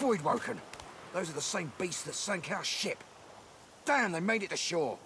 Voidwoken. Those are the same beasts that sank our ship. Damn, they made it to shore.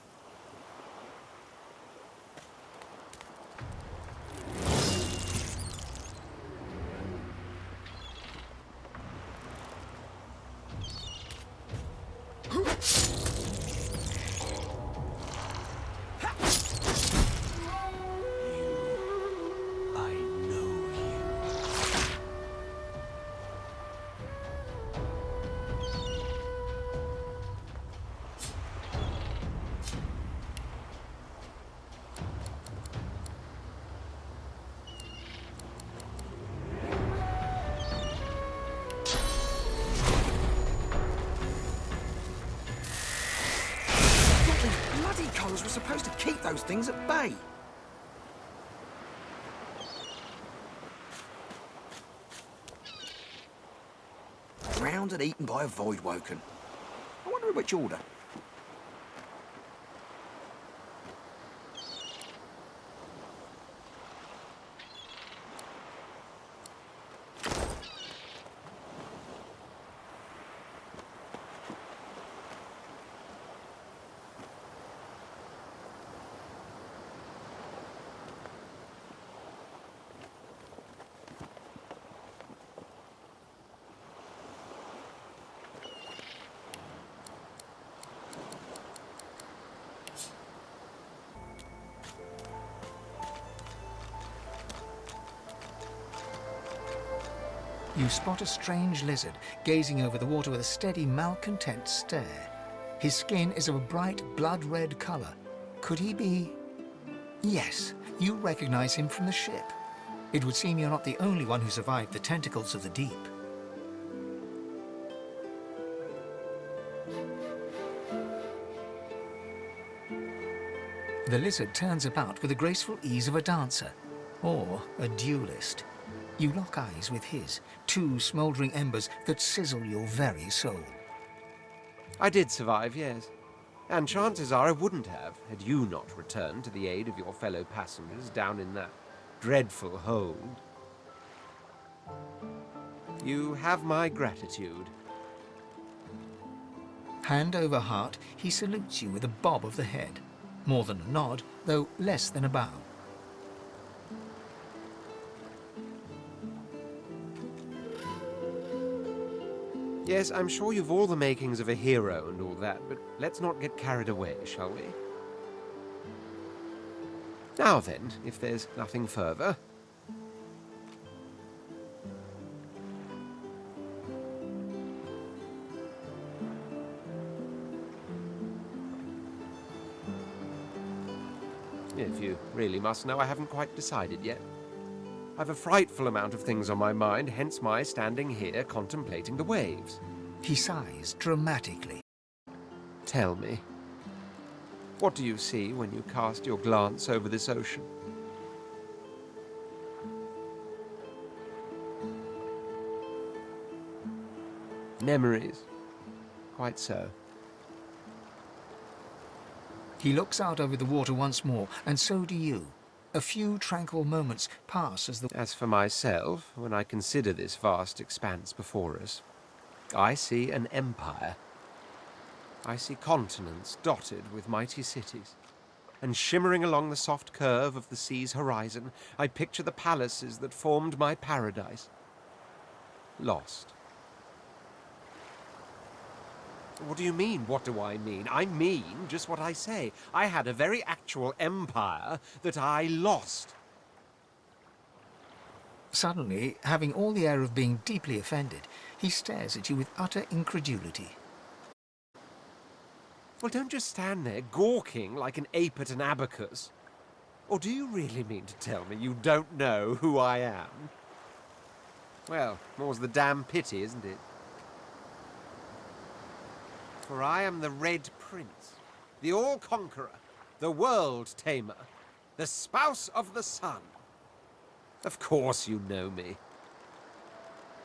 We're supposed to keep those things at bay. Drowned and eaten by a Voidwoken. I wonder in which order. You spot a strange lizard gazing over the water with a steady, malcontent stare. His skin is of a bright, blood-red color. Could he be... Yes, you recognize him from the ship. It would seem you're not the only one who survived the tentacles of the deep. The lizard turns about with the graceful ease of a dancer, or a duelist. You lock eyes with his, two smouldering embers that sizzle your very soul. I did survive, yes. And chances are I wouldn't have, had you not returned to the aid of your fellow passengers down in that dreadful hold. You have my gratitude. Hand over heart, he salutes you with a bob of the head. More than a nod, though less than a bow. Yes, I'm sure you've all the makings of a hero and all that, but let's not get carried away, shall we? Now then, if there's nothing further. If you really must know, I haven't quite decided yet. I've a frightful amount of things on my mind, hence my standing here contemplating the waves. He sighs dramatically. Tell me, what do you see when you cast your glance over this ocean? Memories. Quite so. He looks out over the water once more, and so do you. A few tranquil moments pass as the... As for myself, when I consider this vast expanse before us, I see an empire. I see continents dotted with mighty cities, and shimmering along the soft curve of the sea's horizon, I picture the palaces that formed my paradise. Lost. What do you mean, what do I mean? I mean just what I say. I had a very actual empire that I lost. Suddenly, having all the air of being deeply offended, he stares at you with utter incredulity. Well, don't just stand there gawking like an ape at an abacus. Or do you really mean to tell me you don't know who I am? Well, more's the damn pity, isn't it? For I am the Red Prince, the All-Conqueror, the World-Tamer, the Spouse of the Sun. Of course you know me.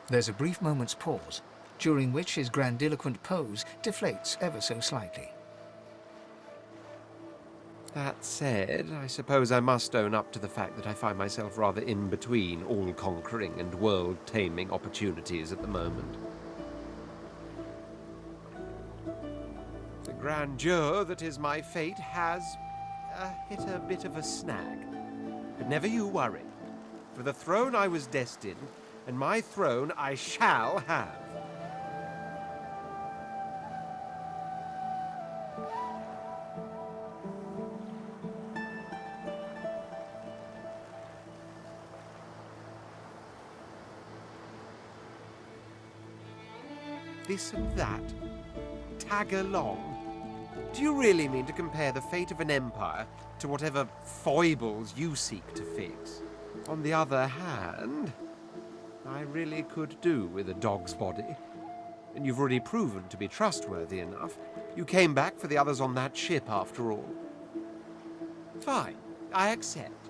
There's a brief moment's pause, during which his grandiloquent pose deflates ever so slightly. That said, I suppose I must own up to the fact that I find myself rather in between all-conquering and world-taming opportunities at the moment. grandeur that is my fate has hit a bit of a snag. But never you worry. For the throne I was destined, and my throne I shall have. This and that. Tag along. Do you really mean to compare the fate of an empire to whatever foibles you seek to fix? On the other hand, I really could do with a dog's body. And you've already proven to be trustworthy enough. You came back for the others on that ship, after all. Fine, I accept.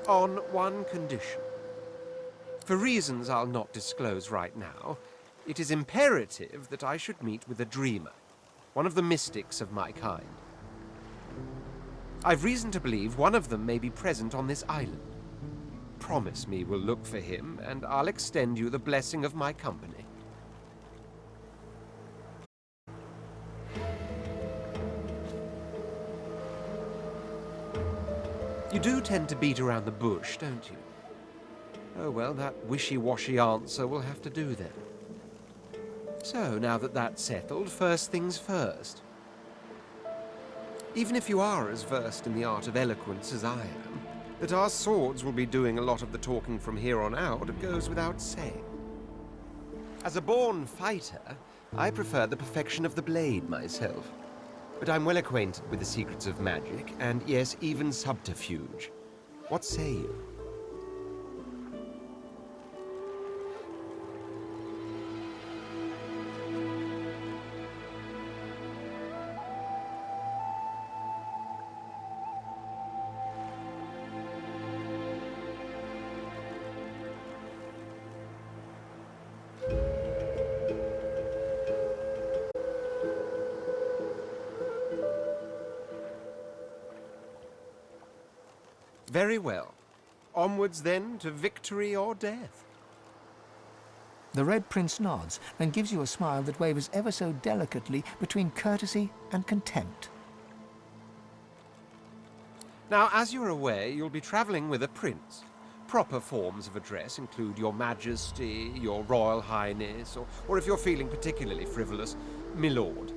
On one condition. For reasons I'll not disclose right now, it is imperative that I should meet with a dreamer, one of the mystics of my kind. I've reason to believe one of them may be present on this island. Promise me we'll look for him, and I'll extend you the blessing of my company. You do tend to beat around the bush, don't you? Oh well, that wishy-washy answer will have to do then. So, now that that's settled, first things first. Even if you are as versed in the art of eloquence as I am, that our swords will be doing a lot of the talking from here on out goes without saying. As a born fighter, I prefer the perfection of the blade myself. But I'm well acquainted with the secrets of magic, and yes, even subterfuge. What say you? Very well. Onwards, then, to victory or death. The Red Prince nods and gives you a smile that wavers ever so delicately between courtesy and contempt. Now, as you're aware, you'll be travelling with a prince. Proper forms of address include Your Majesty, Your Royal Highness, or if you're feeling particularly frivolous, Milord.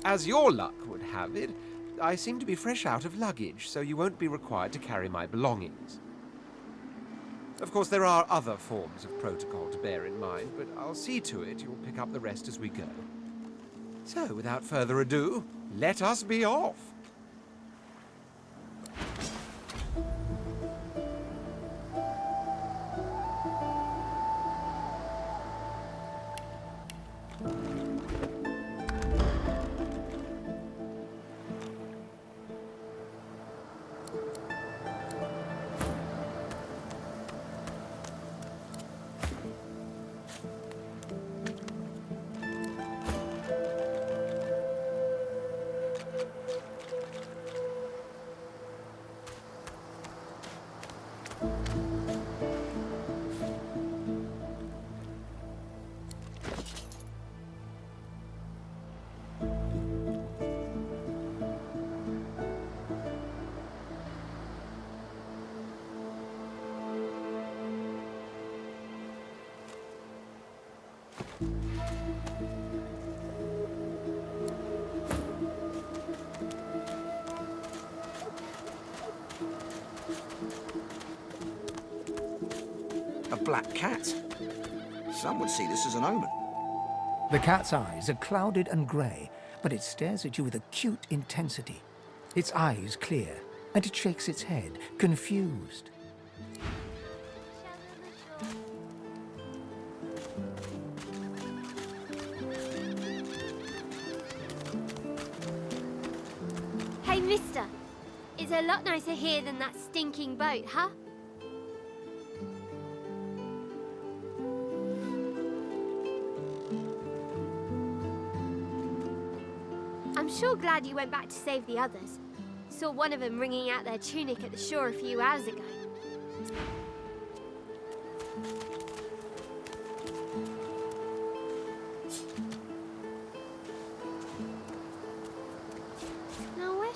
As your luck would have it, I seem to be fresh out of luggage, so you won't be required to carry my belongings. Of course, there are other forms of protocol to bear in mind, but I'll see to it you'll pick up the rest as we go. So, without further ado, let us be off. A black cat. Some would see this as an omen. The cat's eyes are clouded and grey, but it stares at you with acute intensity. Its eyes clear, and it shakes its head, confused. Hey, mister. It's a lot nicer here than that stinking boat, huh? I'm sure glad you went back to save the others. Saw one of them wringing out their tunic at the shore a few hours ago.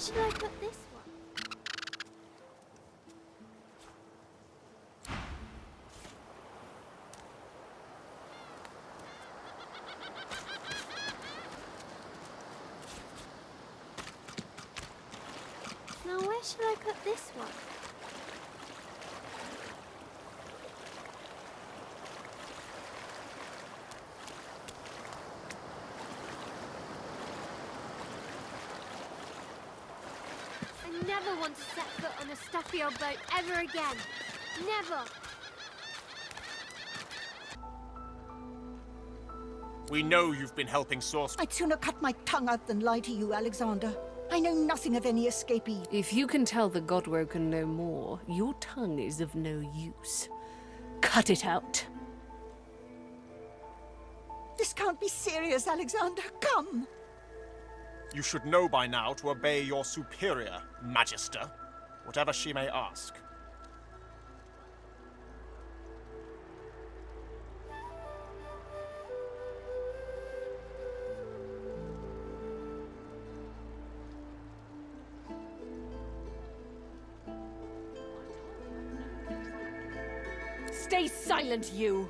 should I put this one? Now where should I put this one? I never want to set foot on a stuffy old boat ever again. Never. We know you've been helping Source. I'd sooner cut my tongue out than lie to you, Alexander. I know nothing of any escapee. If you can tell the Godwoken no more, your tongue is of no use. Cut it out. This can't be serious, Alexander. Come. You should know by now to obey your superior, Magister, whatever she may ask. Stay silent, you!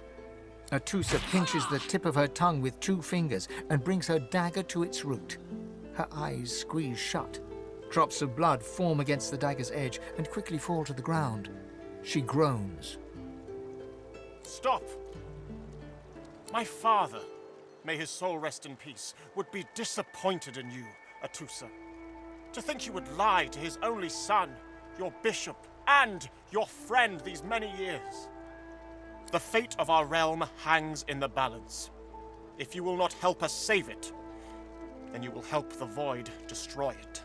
Atusa pinches the tip of her tongue with 2 fingers and brings her dagger to its root. Her eyes squeeze shut. Drops of blood form against the dagger's edge and quickly fall to the ground. She groans. Stop! My father, may his soul rest in peace, would be disappointed in you, Atusa. To think you would lie to his only son, your bishop, and your friend these many years. The fate of our realm hangs in the balance. If you will not help us save it, then you will help the Void destroy it.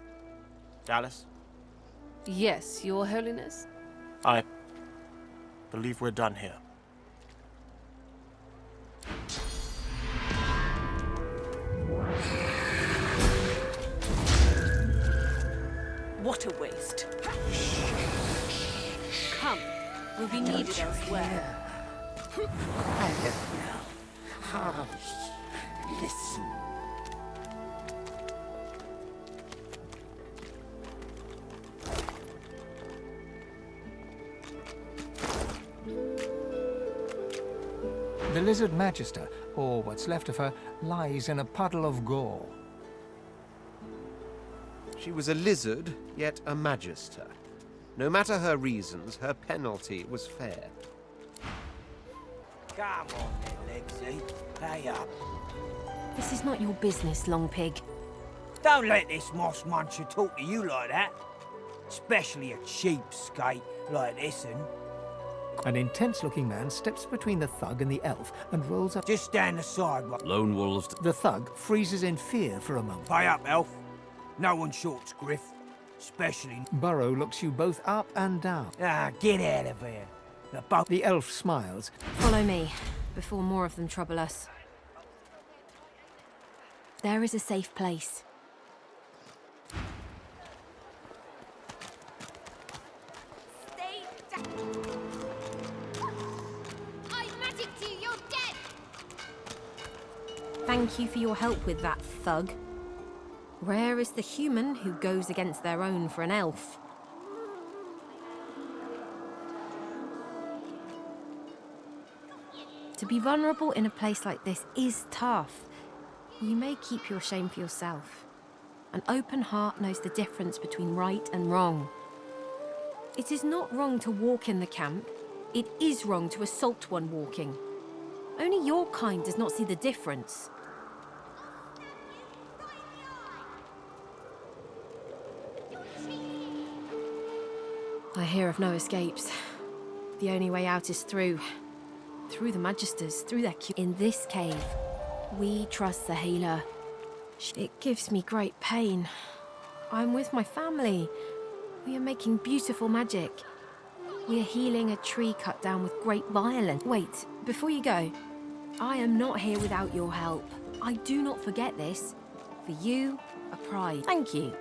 Dallas? Yes, Your Holiness? I believe we're done here. What a waste. Come, we'll be needed elsewhere. Listen. The Lizard Magister, or what's left of her, lies in a puddle of gore. She was a lizard, yet a magister. No matter her reasons, her penalty was fair. Come on then, Lexi. Pay up. This is not your business, Long Pig. Don't let this moss muncher talk to you like that. Especially a cheapskate like this one. An intense-looking man steps between the thug and the elf and rolls up. Just stand aside while... Lone wolves. The thug freezes in fear for a moment. Pay up, elf. No one shorts Griff. Especially... Burrow looks you both up and down. Ah, get out of here. The boat... The elf smiles. Follow me, before more of them trouble us. There is a safe place. Stay down. I've magicked you. You're dead. Thank you for your help with that, thug. Rare is the human who goes against their own for an elf. To be vulnerable in a place like this is tough. You may keep your shame for yourself. An open heart knows the difference between right and wrong. It is not wrong to walk in the camp. It is wrong to assault one walking. Only your kind does not see the difference. I hear of no escapes. The only way out is through the Magisters, through their In this cave, we trust the healer. It gives me great pain. I'm with my family. We are making beautiful magic. We are healing a tree cut down with great violence. Wait, before you go, I am not here without your help. I do not forget this. For you, a pride. Thank you.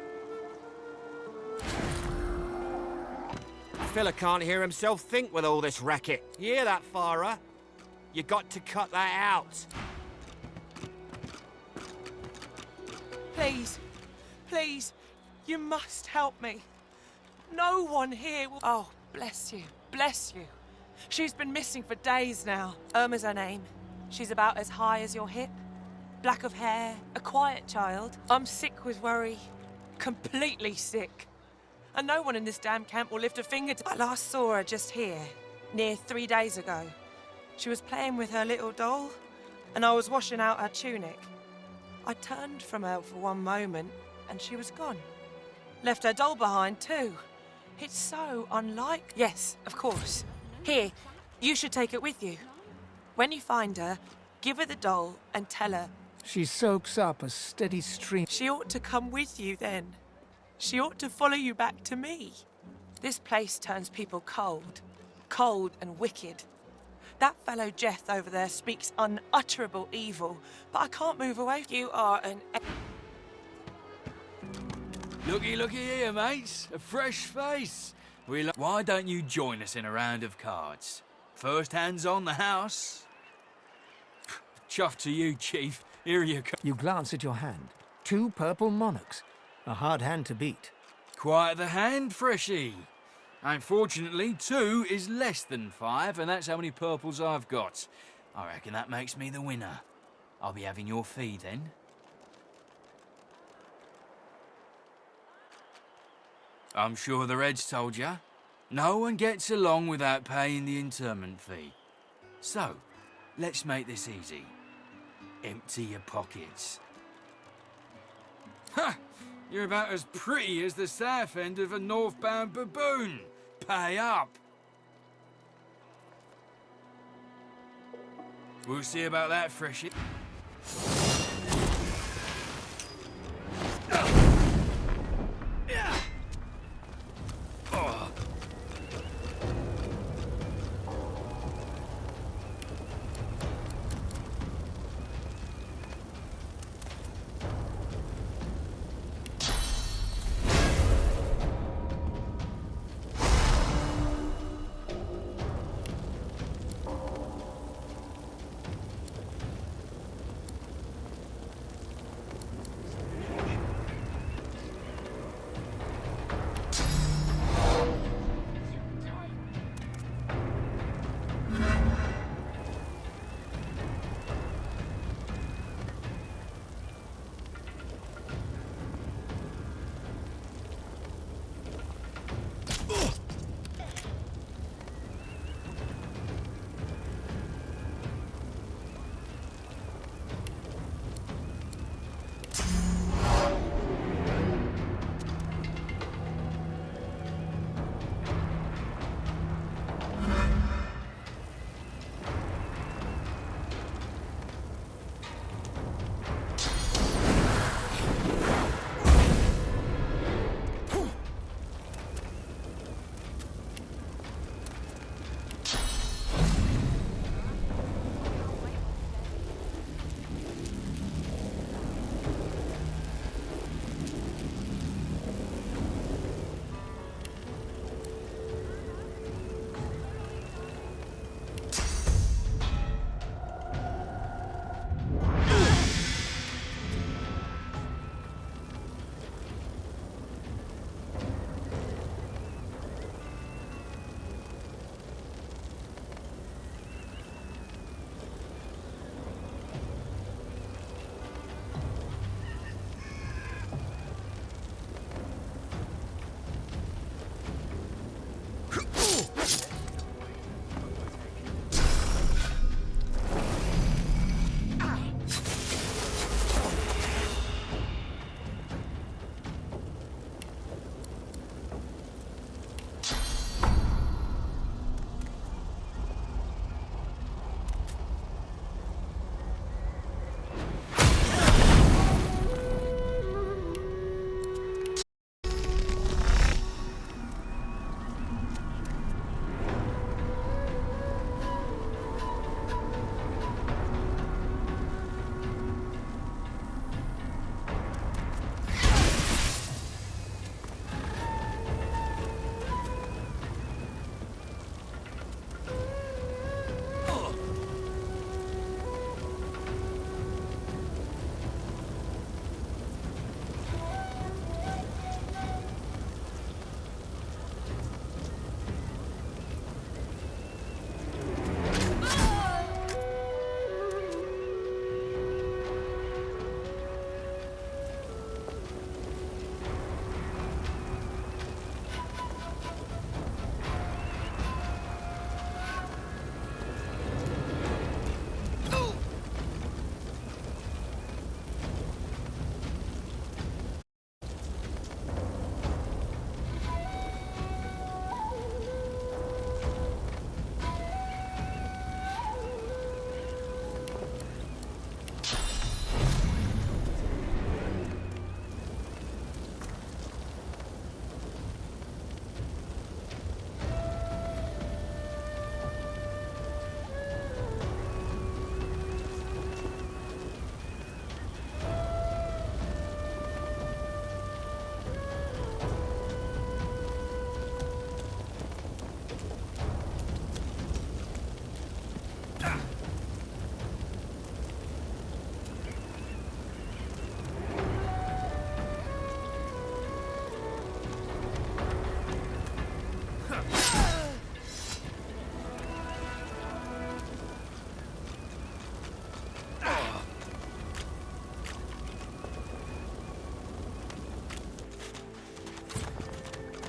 Fella can't hear himself think with all this racket. You hear that, Farah? You got to cut that out. Please, please, You must help me. No one here will... Oh, bless you. Bless you. She's been missing for days now. Irma's her name. She's about as high as your hip. Black of hair, a quiet child. I'm sick with worry. Completely sick. And no one in this damn camp will lift a finger to... I last saw her just here, near 3 days ago. She was playing with her little doll, and I was washing out her tunic. I turned from her for one moment, and she was gone. Left her doll behind, too. It's so unlike... Yes, of course. Here, you should take it with you. When you find her, give her the doll and tell her. She soaks up a steady stream. She ought to come with you then. She ought to follow you back to me. This place turns people cold. Cold and wicked. That fellow Jeth over there speaks unutterable evil, but I can't move away. You are an... Looky here, mates. A fresh face. Why don't you join us in a round of cards? First hands on the house. Chuff to you, Chief. Here you go. You glance at your hand. 2 purple monarchs. A hard hand to beat. Quite the hand, Freshie. Unfortunately, 2 is less than 5, and that's how many purples I've got. I reckon that makes me the winner. I'll be having your fee then. I'm sure the Reds told you. No one gets along without paying the interment fee. So, let's make this easy. Empty your pockets. Ha! You're about as pretty as the south end of a northbound baboon. Pay up. We'll see about that, Freshie.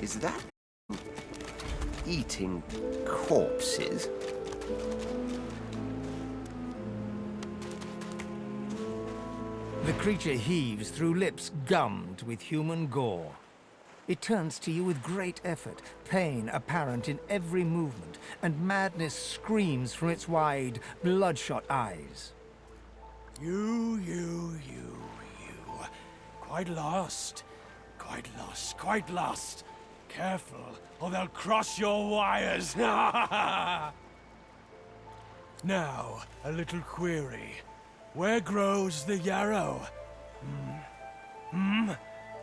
Is that eating corpses? The creature heaves through lips gummed with human gore. It turns to you with great effort, pain apparent in every movement, and madness screams from its wide, bloodshot eyes. You. Quite lost. Careful, or they'll cross your wires. Now, a little query. Where grows the yarrow?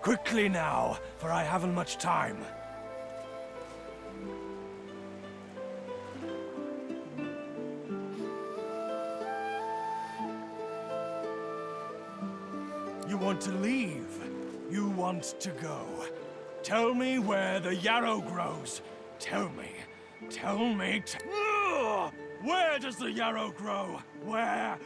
Quickly now, for I haven't much time. You want to leave. You want to go. Tell me where the yarrow grows. Tell me. Ugh! Where does the yarrow grow? Where?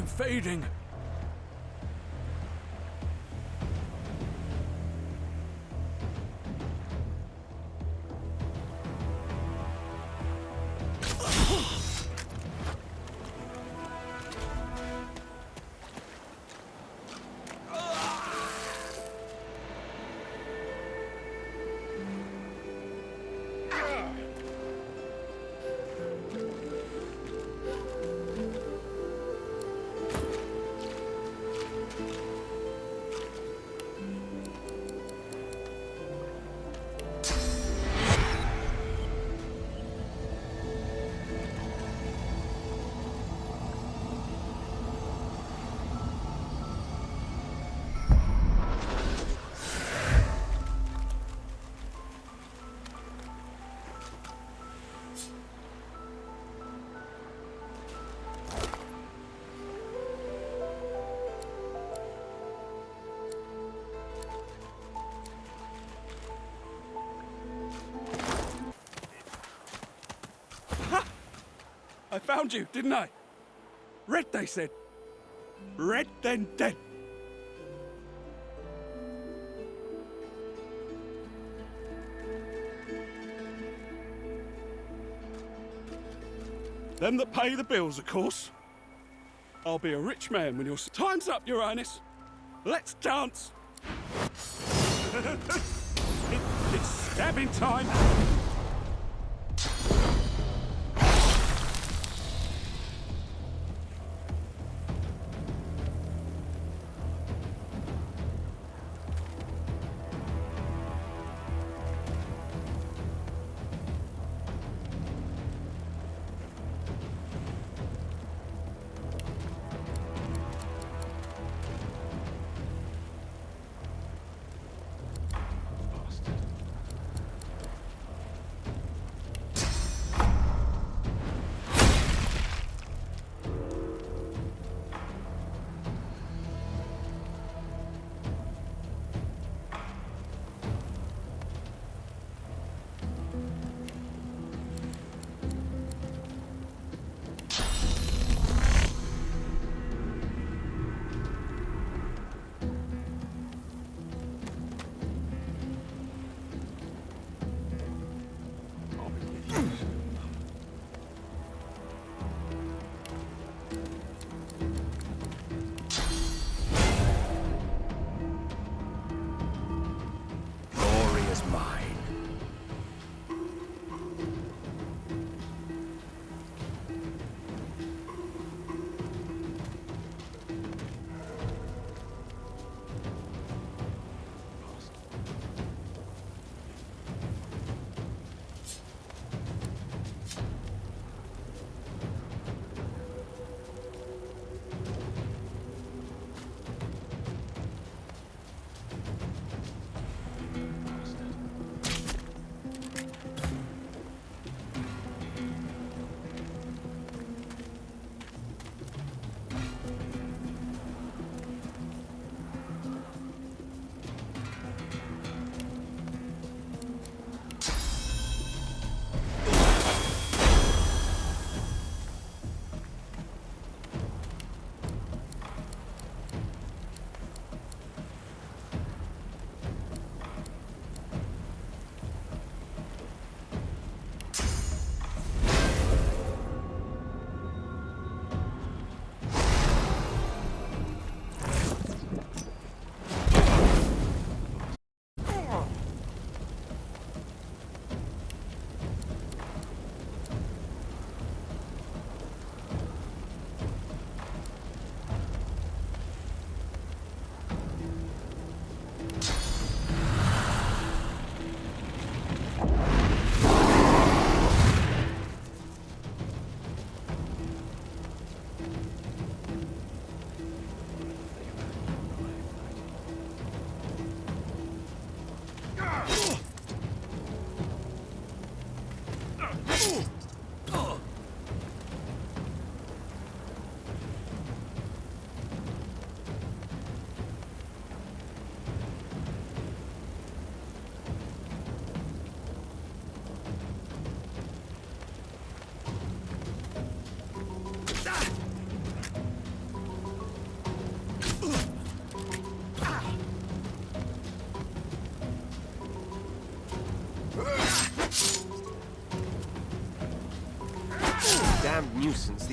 I'm fading. I found you, didn't I? Red, they said. Red, then dead. Them that pay the bills, of course. I'll be a rich man when your time's up, Your Highness. Let's dance. It's stabbing time.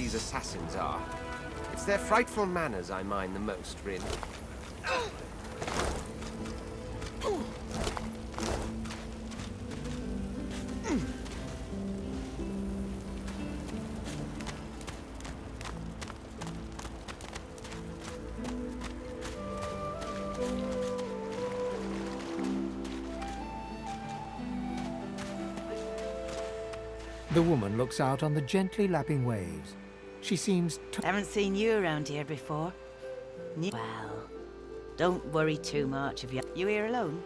these assassins are. It's their frightful manners I mind the most, really. The woman looks out on the gently lapping waves. She seems Haven't seen you around here before. Well, don't worry too much if you here alone.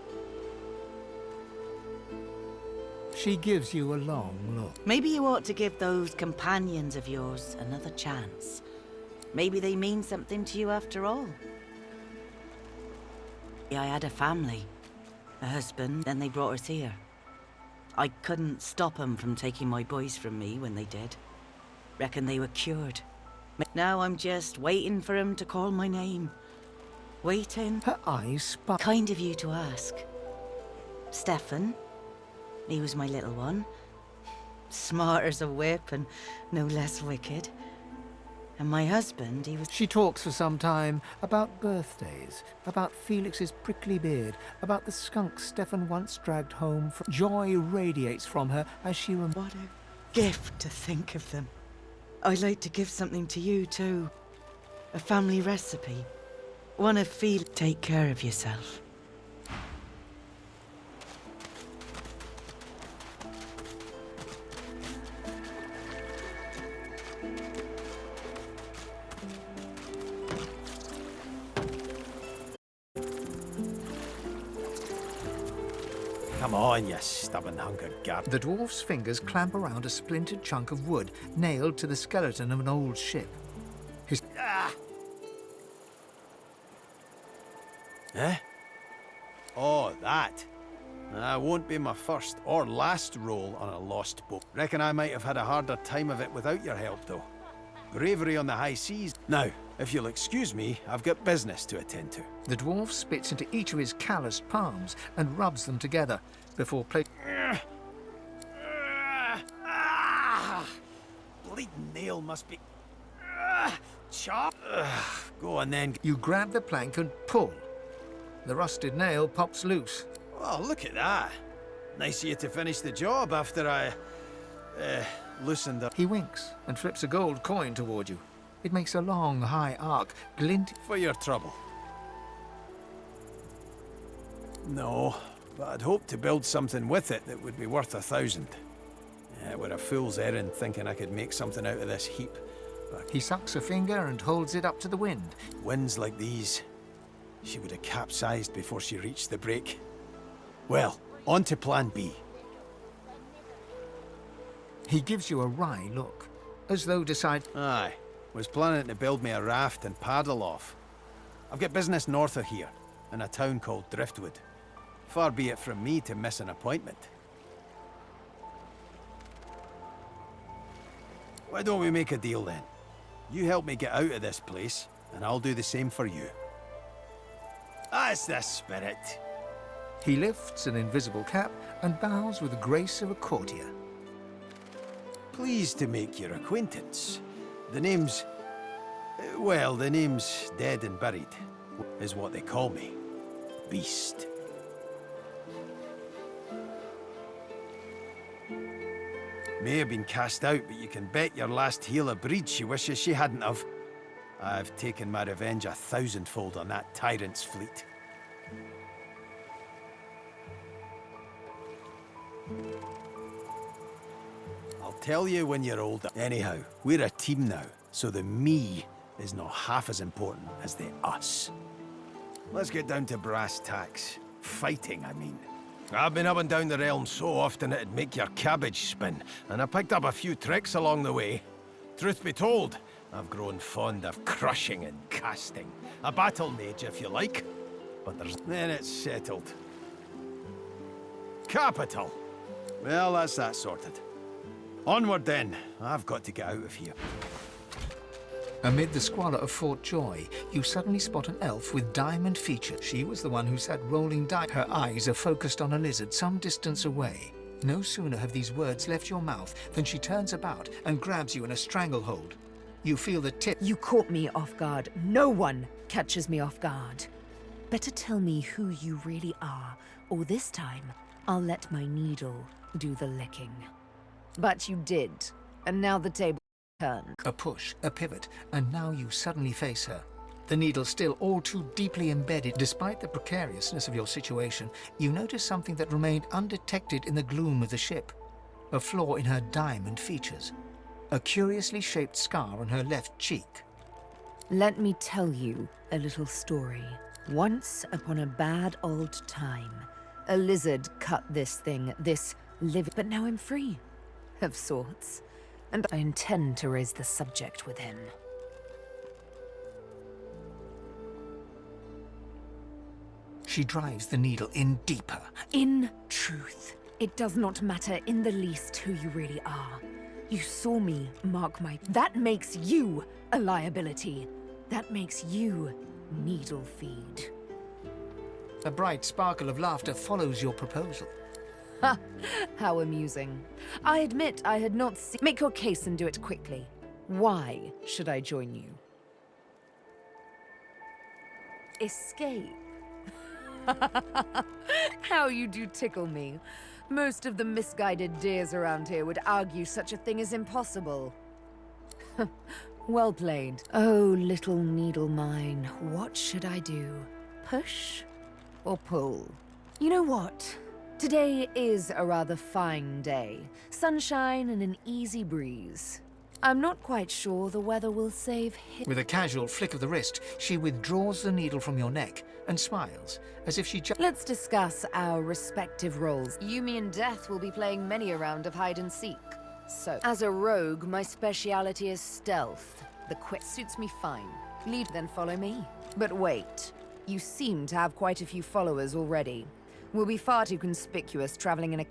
She gives you a long look. Maybe you ought to give those companions of yours another chance. Maybe they mean something to you after all. I had a family, a husband, then they brought us here. I couldn't stop them from taking my boys from me when they did. Reckon they were cured. Now I'm just waiting for him to call my name. Waiting. Her eyes spark. Kind of you to ask. Stefan. He was my little one. Smart as a whip and no less wicked. And my husband, he was... She talks for some time about birthdays, about Felix's prickly beard, about the skunk Stefan once dragged home. Joy radiates from her as she What a gift to think of them. I'd like to give something to you too. A family recipe. One of Felix. Take care of yourself. Come on, you stubborn hunk of gab. The dwarf's fingers clamp around a splintered chunk of wood nailed to the skeleton of an old ship. His... Ah! Eh? Oh, that. That won't be my first or last roll on a lost boat. Reckon I might have had a harder time of it without your help, though. Bravery on the high seas. Now, if you'll excuse me, I've got business to attend to. The dwarf spits into each of his calloused palms and rubs them together before Bleeding nail must be... Chop. Go on then. You grab the plank and pull. The rusted nail pops loose. Oh, look at that. Nice of you to finish the job after I... loosened up. He winks and flips a gold coin toward you. It makes a long, high arc, glint... For your trouble. No, but I'd hoped to build something with it that would be worth 1,000. Yeah, we're a fool's errand thinking I could make something out of this heap. But he sucks a finger and holds it up to the wind. Winds like these, she would have capsized before she reached the break. Well, on to plan B. He gives you a wry look, as though decide... Aye, was planning to build me a raft and paddle off. I've got business north of here, in a town called Driftwood. Far be it from me to miss an appointment. Why don't we make a deal then? You help me get out of this place, and I'll do the same for you. That's the spirit. He lifts an invisible cap and bows with the grace of a courtier. Pleased to make your acquaintance. The name's... well, the name's Dead and Buried, is what they call me. Beast. May have been cast out, but you can bet your last heel of breed she wishes she hadn't have. I've taken my revenge 1,000-fold on that tyrant's fleet. I'll tell you when you're older. Anyhow, we're a team now, so the me is not half as important as the us. Let's get down to brass tacks. Fighting, I mean. I've been up and down the realm so often it'd make your cabbage spin, and I picked up a few tricks along the way. Truth be told, I've grown fond of crushing and casting. A battle mage, if you like. But there's... then it's settled. Capital! Well, that's that sorted. Onward then. I've got to get out of here. Amid the squalor of Fort Joy, you suddenly spot an elf with diamond features. She was the one who sat rolling dice. Her eyes are focused on a lizard some distance away. No sooner have these words left your mouth than she turns about and grabs you in a stranglehold. You feel the tip. You caught me off guard. No one catches me off guard. Better tell me who you really are, or this time, I'll let my needle do the licking. But you did, and now the table turns. A push, a pivot, and now you suddenly face her. The needle still all too deeply embedded. Despite the precariousness of your situation, you notice something that remained undetected in the gloom of the ship. A flaw in her diamond features. A curiously shaped scar on her left cheek. Let me tell you a little story. Once upon a bad old time, a lizard cut this thing, this living... But now I'm free, of sorts, and I intend to raise the subject with him. She drives the needle in deeper. In truth, it does not matter in the least who you really are. You saw me mark my... That makes you a liability. That makes you needle feed. A bright sparkle of laughter follows your proposal. Ha! How amusing. I admit I had not seen... Make your case and do it quickly. Why should I join you? Escape. How you do tickle me. Most of the misguided dears around here would argue such a thing is impossible. Well played. Oh, little needle mine, what should I do? Push or pull? You know what? Today is a rather fine day. Sunshine and an easy breeze. I'm not quite sure the weather will save him. With a casual flick of the wrist, she withdraws the needle from your neck and smiles, as if she just... Let's discuss our respective roles. Yumi and Death will be playing many a round of hide and seek. So, as a rogue, my speciality is stealth. The quick suits me fine. Lead, then follow me. But wait, you seem to have quite a few followers already. We'll be far too conspicuous traveling in a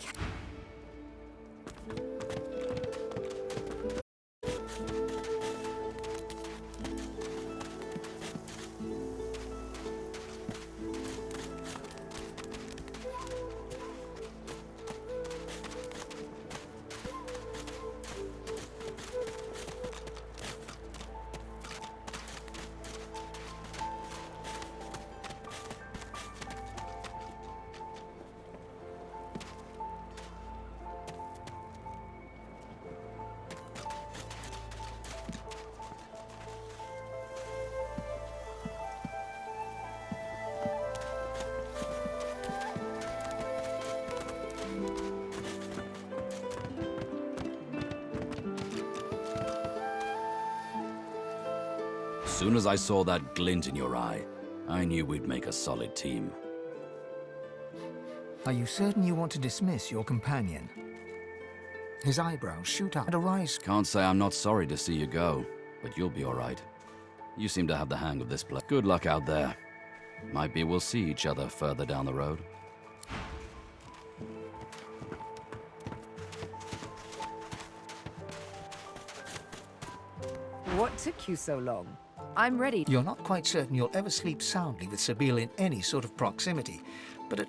As soon as I saw that glint in your eye, I knew we'd make a solid team. Are you certain you want to dismiss your companion? His eyebrows shoot up and arise. Can't say I'm not sorry to see you go, but you'll be all right. You seem to have the hang of this place. Good luck out there. Might be we'll see each other further down the road. What took you so long? I'm ready. You're not quite certain you'll ever sleep soundly with Sabine in any sort of proximity, but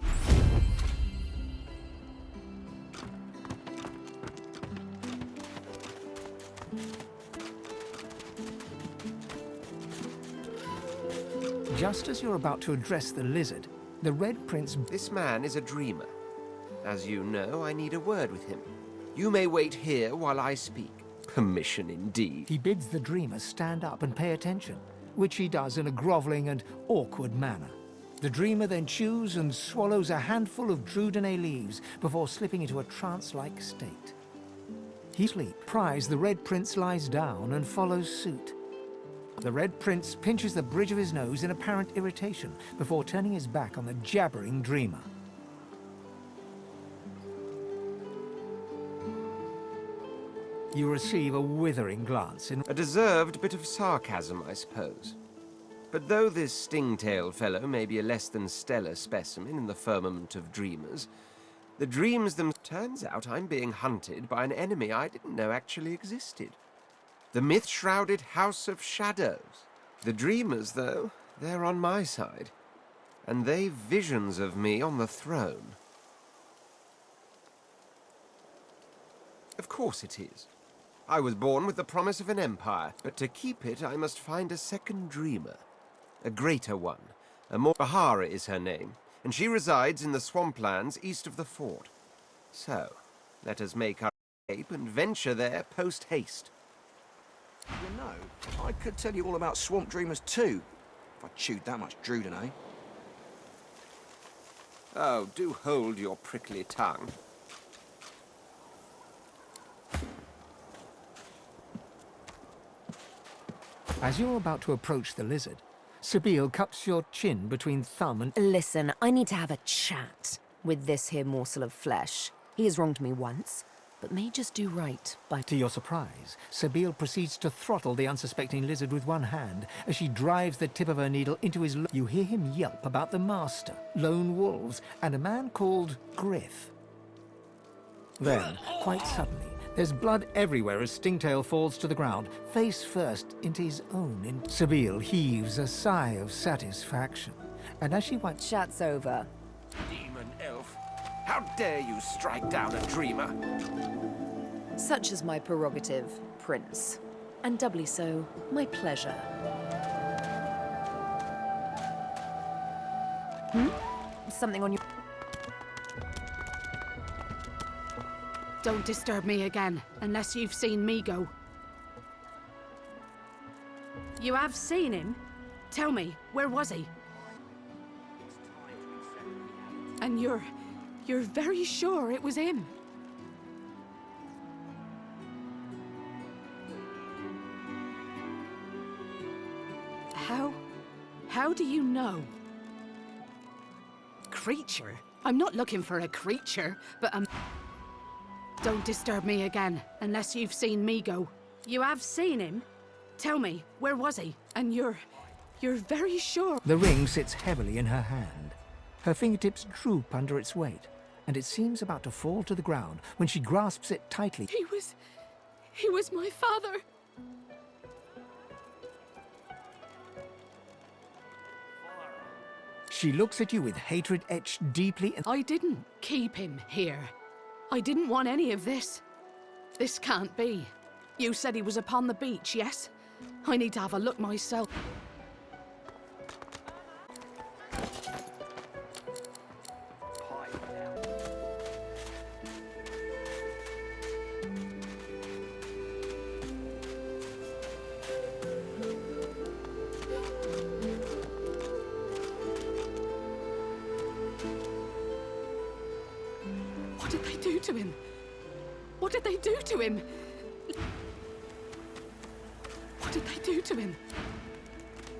just as you're about to address the lizard, the Red Prince... This man is a dreamer. As you know, I need a word with him. You may wait here while I speak. Permission indeed. He bids the dreamer stand up and pay attention, which he does in a groveling and awkward manner. The dreamer then chews and swallows a handful of Drudene leaves before slipping into a trance-like state. He sleeps. Surprised, the Red Prince lies down and follows suit. The Red Prince pinches the bridge of his nose in apparent irritation before turning his back on the jabbering dreamer. You receive a withering glance in... A deserved bit of sarcasm, I suppose. But though this stingtail fellow may be a less than stellar specimen in the firmament of dreamers, the dreams them... Turns out I'm being hunted by an enemy I didn't know actually existed. The myth-shrouded House of Shadows. The dreamers, though, they're on my side. And they've visions of me on the throne. Of course it is. I was born with the promise of an empire, but to keep it I must find a second dreamer. A greater one. A more... Bahara is her name, and she resides in the swamplands east of the fort. So, let us make our escape and venture there post-haste. You know, I could tell you all about swamp dreamers too, if I chewed that much Druden, eh? Oh, do hold your prickly tongue. As you're about to approach the lizard, Sabine cups your chin between thumb and... Listen, I need to have a chat with this here morsel of flesh. He has wronged me once, but may just do right by... To your surprise, Sabine proceeds to throttle the unsuspecting lizard with one hand as she drives the tip of her needle into his... You hear him yelp about the master, lone wolves, and a man called Griff. Then, quite suddenly, there's blood everywhere as Stingtail falls to the ground, face first into his own. Sabine heaves a sigh of satisfaction, and as she wipes... Chat's over. Demon elf, how dare you strike down a dreamer? Such is my prerogative, Prince. And doubly so, my pleasure. Something on your... Don't disturb me again, unless you've seen me go. You have seen him? Tell me, where was he? And you're very sure it was him? How do you know? Creature? I'm not looking for a creature, but Don't disturb me again, unless you've seen me go. You have seen him? Tell me, where was he? And you're very sure... The ring sits heavily in her hand. Her fingertips droop under its weight, and it seems about to fall to the ground when she grasps it tightly. He was my father. She looks at you with hatred etched deeply and... I didn't keep him here. I didn't want any of this. This can't be. You said he was upon the beach, yes? I need to have a look myself. What did they do to him? What did they do to him? What did they do to him?